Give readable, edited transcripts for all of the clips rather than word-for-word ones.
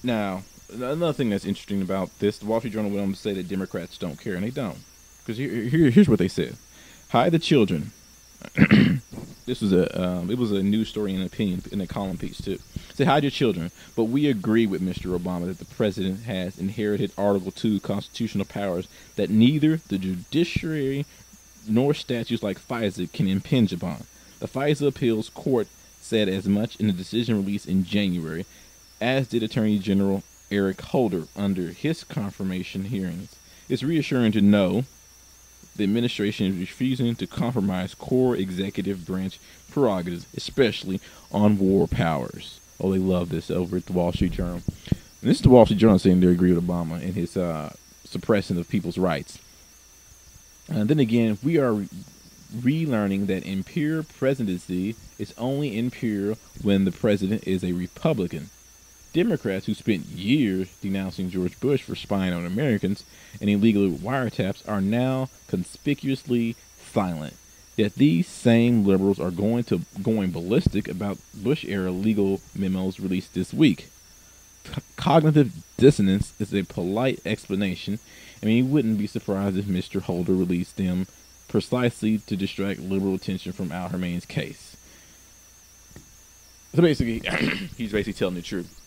Now, another thing that's interesting about this, the Wall Street Journal went on to say that Democrats don't care, and they don't. Because here's what they said: hide the children. This was a news story and opinion in a column piece too. Say hide your children, but we agree with Mr. Obama that the president has inherited Article 2 constitutional powers that neither the judiciary nor statutes like FISA can impinge upon. The FISA appeals court said as much in a decision released in January, as did Attorney General Eric Holder under his confirmation hearings. It's reassuring to know the administration is refusing to compromise core executive branch prerogatives, especially on war powers. Oh, they love this over at the Wall Street Journal. And this is the Wall Street Journal saying they agree with Obama in his suppressing of people's rights. And then again, we are relearning that impure presidency is only impure when the president is a Republican. Democrats who spent years denouncing George Bush for spying on Americans and illegal wiretaps are now conspicuously silent. Yet these same liberals are going ballistic about Bush-era legal memos released this week. Cognitive dissonance is a polite explanation. I mean, you wouldn't be surprised if Mr. Holder released them precisely to distract liberal attention from Al Harmain's case. So basically, he's basically telling the truth.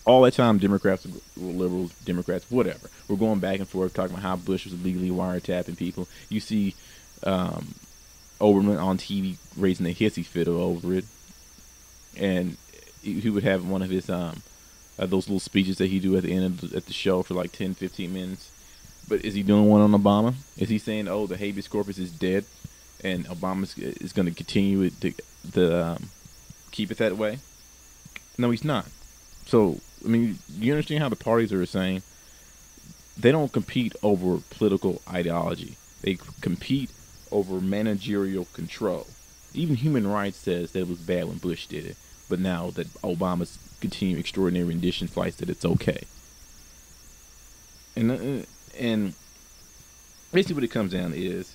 All that time, Democrats, liberals, Democrats, whatever, we're going back and forth talking about how Bush was illegally wiretapping people. You see Oberman on TV raising a hissy fit over it, and he would have one of his those little speeches that he do at the end of the show for like 10, 15 minutes. But is he doing one on Obama? Is he saying, "Oh, the habeas corpus is dead," and Obama is going to continue to keep it that way? No, he's not. So, I mean, you understand how the parties are saying they don't compete over political ideology. They compete over managerial control. Even Human Rights says that it was bad when Bush did it, but now that Obama's continuing extraordinary rendition flights, that it's okay. And basically what it comes down to is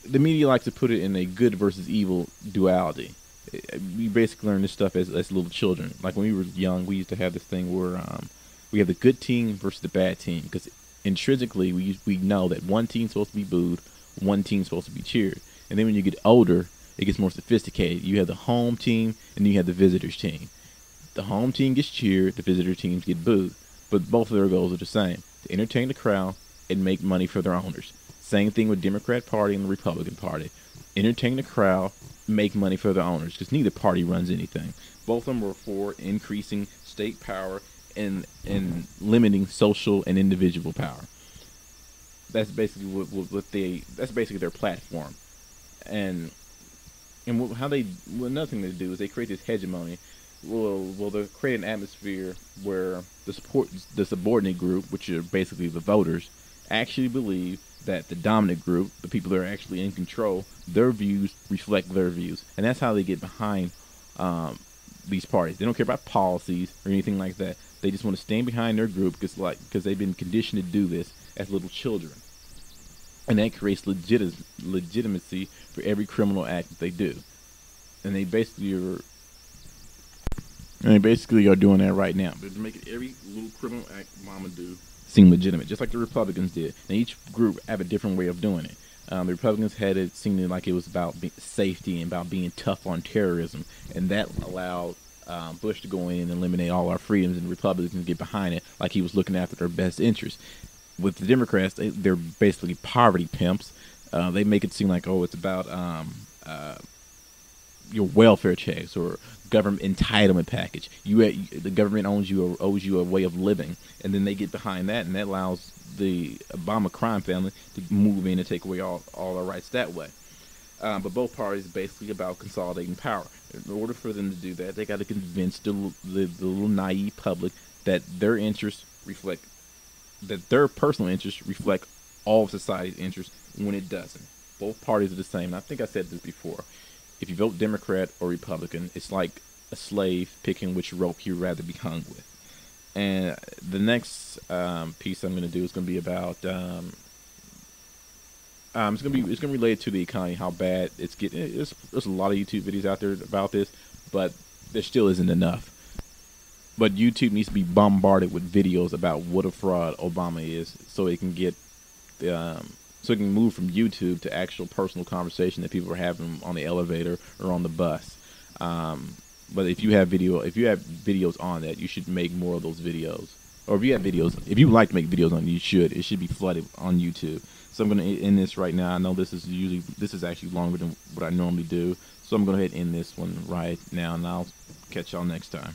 the media likes to put it in a good versus evil duality. We basically learned this stuff as little children. Like when we were young, we used to have this thing where we have the good team versus the bad team, because intrinsically we know that one team's supposed to be booed, one team's supposed to be cheered. And then when you get older, it gets more sophisticated. You have the home team and then you have the visitors team. The home team gets cheered, the visitor teams get booed, but both of their goals are the same: to entertain the crowd and make money for their owners. Same thing with Democrat Party and the Republican Party: entertain the crowd, make money for their owners, because neither party runs anything. Both of them were for increasing state power and limiting social and individual power. That's basically that's basically their platform. And another thing they do is they create this hegemony. Well, they create an atmosphere where the subordinate group, which are basically the voters, actually believe that the dominant group, the people that are actually in control, their views reflect their views, and that's how they get behind these parties. They don't care about policies or anything like that. They just want to stand behind their group because they've been conditioned to do this as little children, and that creates legitimacy for every criminal act that they do. And they basically are doing that right now. They're making every little criminal act Obama do seem legitimate, just like the Republicans did. And each group have a different way of doing it. The Republicans had it seeming like it was about safety and about being tough on terrorism, and that allowed Bush to go in and eliminate all our freedoms, and the Republicans get behind it like he was looking after their best interests. With the Democrats, they're basically poverty pimps. They make it seem like, oh, it's about your welfare checks or government entitlement package. The government owes you a way of living, and then they get behind that, and that allows the Obama crime family to move in and take away all our rights that way. But both parties are basically about consolidating power. In order for them to do that, they got to convince the little naive public that their personal interests reflect all of society's interests, when it doesn't. Both parties are the same. And I think I said this before. If you vote Democrat or Republican, it's like a slave picking which rope you'd rather be hung with. And the next piece I'm going to do is going to be about it's going to relate to the economy, how bad it's getting. There's a lot of YouTube videos out there about this, but there still isn't enough. But YouTube needs to be bombarded with videos about what a fraud Obama is, so it can get, so it can move from YouTube to actual personal conversation that people are having on the elevator or on the bus. But if you have videos on that, you should make more of those videos. Or if you have videos, if you like to make videos on, it should be flooded on YouTube. So I'm going to end this right now. I know this is actually longer than what I normally do. So I'm going to hit end this one right now, and I'll catch y'all next time.